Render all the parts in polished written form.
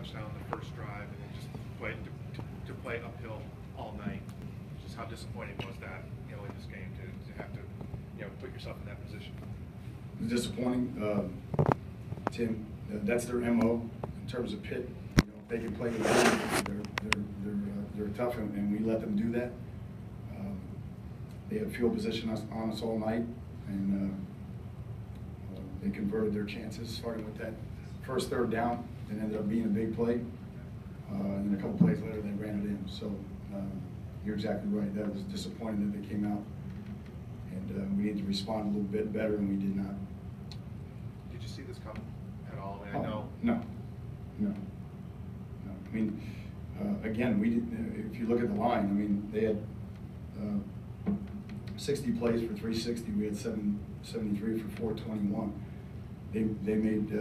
touchdown on the first drive and then just to play uphill all night. Just how disappointing was that, in this game to have to, put yourself in that position? It was disappointing, Tim. That's their MO in terms of Pitt. If they can play the game, they're tough, and we let them do that. They had field position on us all night, and they converted their chances, starting with that first third down. It ended up being a big play, and then a couple plays later they ran it in. So you're exactly right. That was disappointing that they came out, and we need to respond a little bit better, and we did not. Did you see this coming at all? I know. No. I mean, again, we did, if you look at the line, I mean, they had 60 plays for 360. We had 73 for 421. They made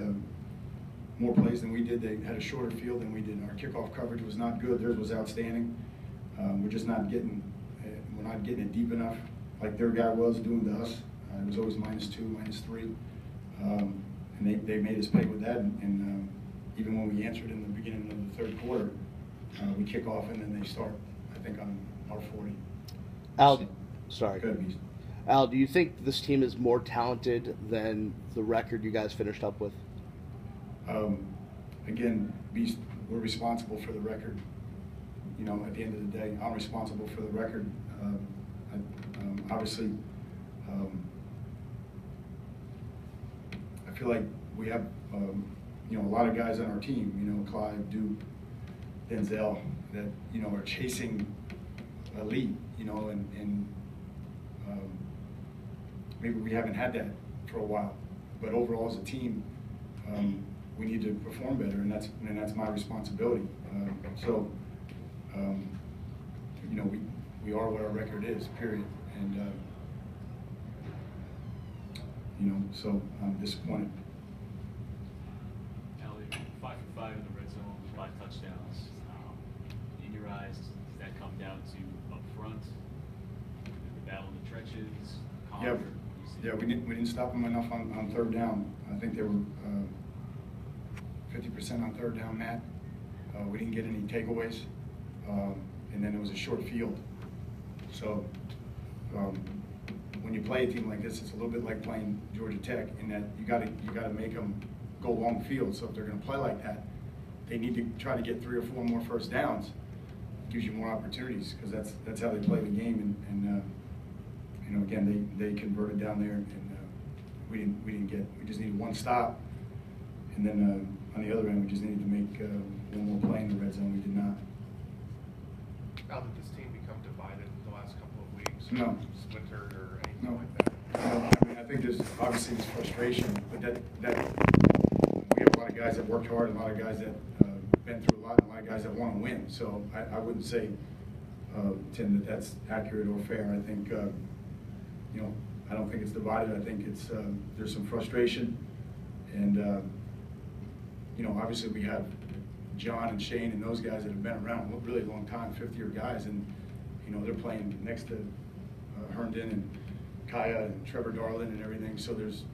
more plays than we did. They had a shorter field than we did. Our kickoff coverage was not good. Theirs was outstanding. We're just not getting. We're not getting it deep enough, like their guy was doing to us. It was always -2, -3, and they made us pay with that. And even when we answered in the beginning of the third quarter, we kick off and then they start, I think, on our 40. Al, sorry. Go ahead, Beast. Al, do you think this team is more talented than the record you guys finished up with? Again, Beast, we're responsible for the record. At the end of the day, I'm responsible for the record. Obviously, I feel like we have, a lot of guys on our team, Clive, Duke, Denzel, that, are chasing elite, and maybe we haven't had that for a while. But overall, as a team, we need to perform better, and that's my responsibility. We are what our record is, period. And so I'm disappointed. Ellie, 5 for 5 in the red zone, 5 touchdowns. In your eyes, does that come down to up front, the battle in the trenches? Yeah, we didn't stop them enough on third down. I think they were 50% on third down, Matt. We didn't get any takeaways, and then it was a short field. So when you play a team like this, it's a little bit like playing Georgia Tech in that you got to make them go long field. So if they're going to play like that, they need to try to get 3 or 4 more first downs. It gives you more opportunities because that's how they play the game. And again, they converted down there, and we just needed one stop, and then on the other end, we just needed to make one more play in the red zone. We did not. How did this team become divided the last couple of weeks? No. Splintered or anything like that? I mean, I think there's obviously this frustration, but that we have a lot of guys that worked hard, and a lot of guys that been through a lot, and a lot of guys that want to win. So I wouldn't say, Tim, that's accurate or fair. I think, I don't think it's divided. I think it's there's some frustration, and obviously we have John and Shane and those guys that have been around a really long time, 50-year guys, and they're playing next to Herndon and Kaya and Trevor Darlin and everything. So there's,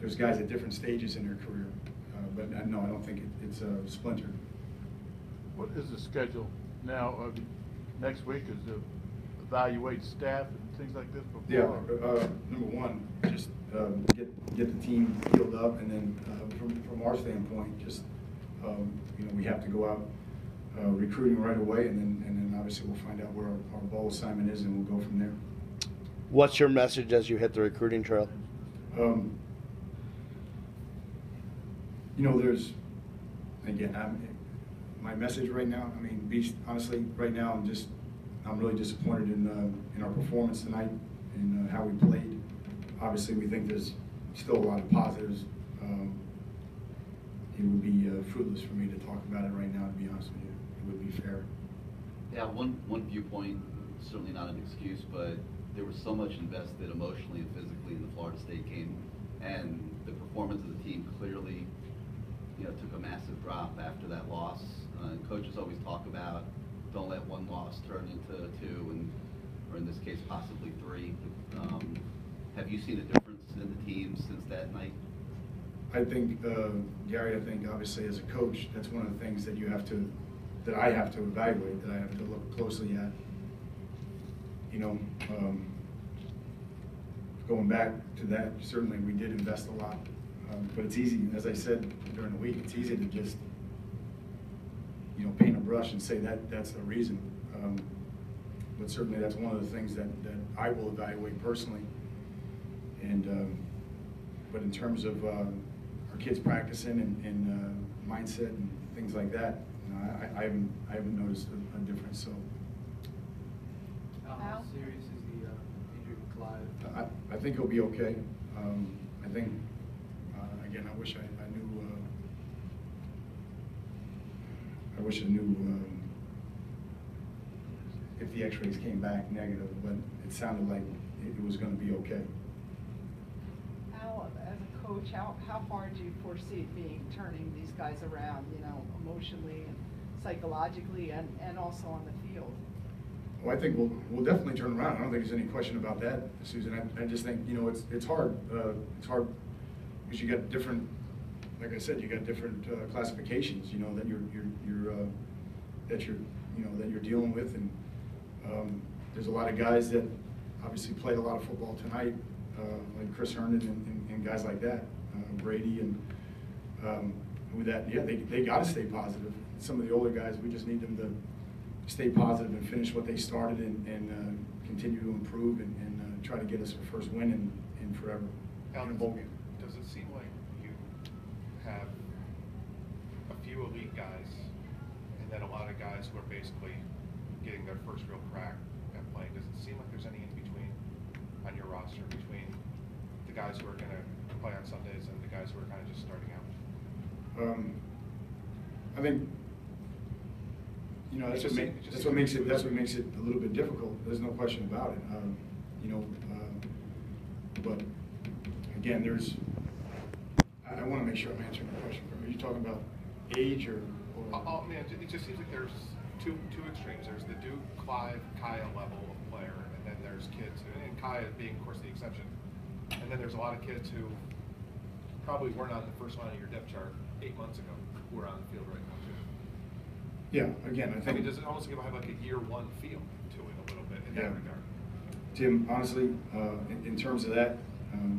there's guys at different stages in their career. But no, I don't think it's splintered. What is the schedule now? Next week is to evaluate staff and things like this before? Yeah, number one, just get the team healed up, and then from our standpoint, just we have to go out recruiting right away, and then obviously we'll find out where our ball assignment is, and we'll go from there. What's your message as you hit the recruiting trail? There's, again, my message right now, I mean, Beast, honestly, right now I'm really disappointed in our performance tonight and how we played. Obviously, we think there's still a lot of positives. It would be fruitless for me to talk about it right now, to be honest with you. It would be fair. Yeah, one viewpoint, certainly not an excuse, but there was so much invested emotionally and physically in the Florida State game, and the performance of the team clearly took a massive drop after that loss. Coaches always talk about don't let one loss turn into 2, or in this case possibly 3. Have you seen a difference in the team since that night? I think, Gary, I think obviously as a coach, that's one of the things that that I have to evaluate, that I have to look closely at. You know, going back to that, certainly we did invest a lot, but it's easy, as I said during the week, it's easy to just, you know, paint a brush and say that's the reason. But certainly that's one of the things that I will evaluate personally. And but in terms of our kids practicing and mindset and things like that, you know, I haven't noticed a difference. So How serious is the injury with Clive? I think he'll be okay. I think again, I wish I knew. I wish I knew if the X-rays came back negative, but it sounded like it was going to be okay. Al, as a coach, how far do you foresee it being, turning these guys around, you know, emotionally and psychologically and also on the field? Well, I think we'll definitely turn around. I don't think there's any question about that, Susan. I just think, you know, it's hard. It's hard because you got different, like I said, you got different classifications, you know, that you're dealing with, and there's a lot of guys that obviously played a lot of football tonight, like Chris Herndon and guys like that, Brady, and with that, yeah, they got to stay positive. Some of the older guys, we just need them to stay positive and finish what they started and continue to improve and try to get us our first win in forever. Al, In a bowl game. does it seem like you have a few elite guys and then a lot of guys who are basically getting their first real crack at playing? Does it seem like there's any in between on your roster between the guys who are going to play on Sundays and the guys who are kind of just starting out? I think, you know, that's what makes it a little bit difficult. There's no question about it. You know, but again, I want to make sure I'm answering the question. Are you talking about age or? I mean, it just seems like there's two extremes. There's the Duke, Clive, Kaya level of player, and then there's kids, and Kaya being, of course, the exception. And then there's a lot of kids who probably weren't on the first line of your depth chart 8 months ago who are on the field right now too. Yeah, again, I think. I mean, does it almost have like a year one feel to it a little bit in that regard? Tim, honestly, in terms of that,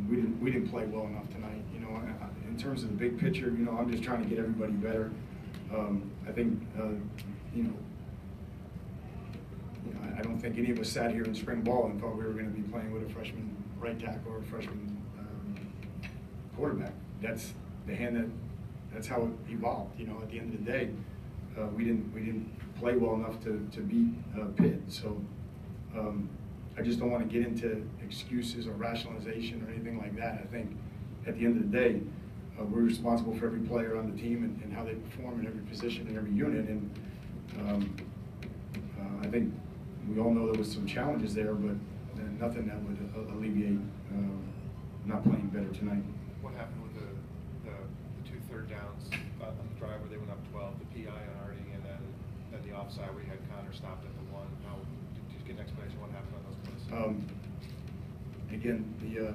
we didn't play well enough tonight. You know, in terms of the big picture, you know, I'm just trying to get everybody better. I think, you know, I don't think any of us sat here in spring ball and thought we were going to be playing with a freshman right tackle or a freshman quarterback. That's the hand that's how it evolved. You know, at the end of the day, we didn't play well enough to beat Pitt. So I just don't want to get into excuses or rationalization or anything like that. I think at the end of the day, we're responsible for every player on the team and how they perform in every position and every unit. And I think we all know there was some challenges there, but nothing that would alleviate not playing better tonight. What happened with the 2 third downs on the drive where they went up 12, the PI on Artie, and then the offside where you had Connor stopped at the 1? How did you get an explanation what happened on those plays? Again, the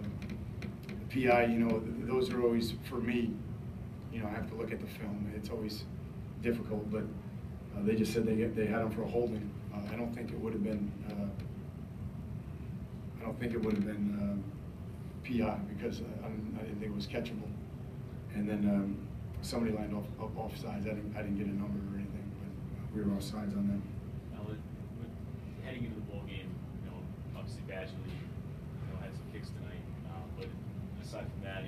PI, you know, those are always, for me, you know, I have to look at the film. It's always difficult, but they just said they had him for a holding. I don't think it would have been. I don't think it would have been PI because I didn't think it was catchable. And then somebody lined off offsides. I didn't get a number or anything, but we were offsides on that. Now, heading into the bowl game, you know, obviously Badgley, you know, had some kicks tonight. But aside from that,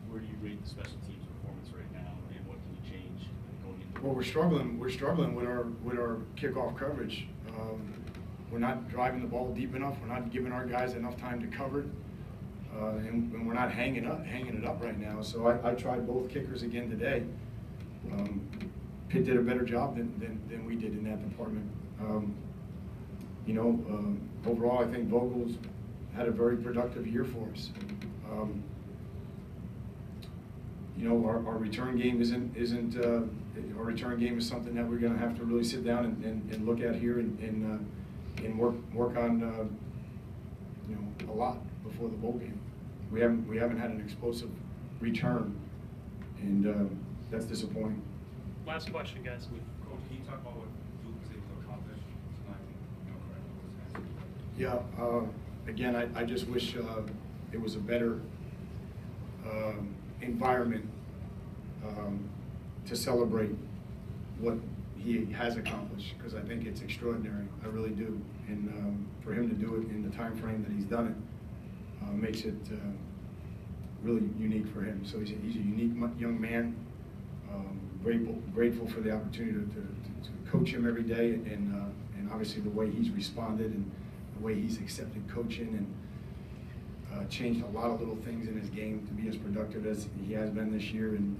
where do you rate the special teams performance right now, and what can you change going into? Well, we're struggling with our kickoff coverage. We're not driving the ball deep enough. We're not giving our guys enough time to cover it, and we're not hanging it up right now. So I tried both kickers again today. Pitt did a better job than we did in that department. You know, overall, I think Vogel's had a very productive year for us. You know, our return game isn't our return game is something that we're going to have to really sit down and look at here and work on you know, a lot before the bowl game. We haven't had an explosive return and that's disappointing. Last question, guys. Coach, can you talk about what Duke was able to accomplish tonight? Yeah, again, I just wish it was a better environment to celebrate what he has accomplished, because I think it's extraordinary. I really do. And for him to do it in the time frame that he's done it makes it really unique for him. So he's a unique young man. Grateful for the opportunity to coach him every day, and obviously the way he's responded and the way he's accepted coaching and changed a lot of little things in his game to be as productive as he has been this year, and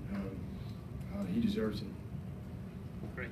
he deserves it. Great.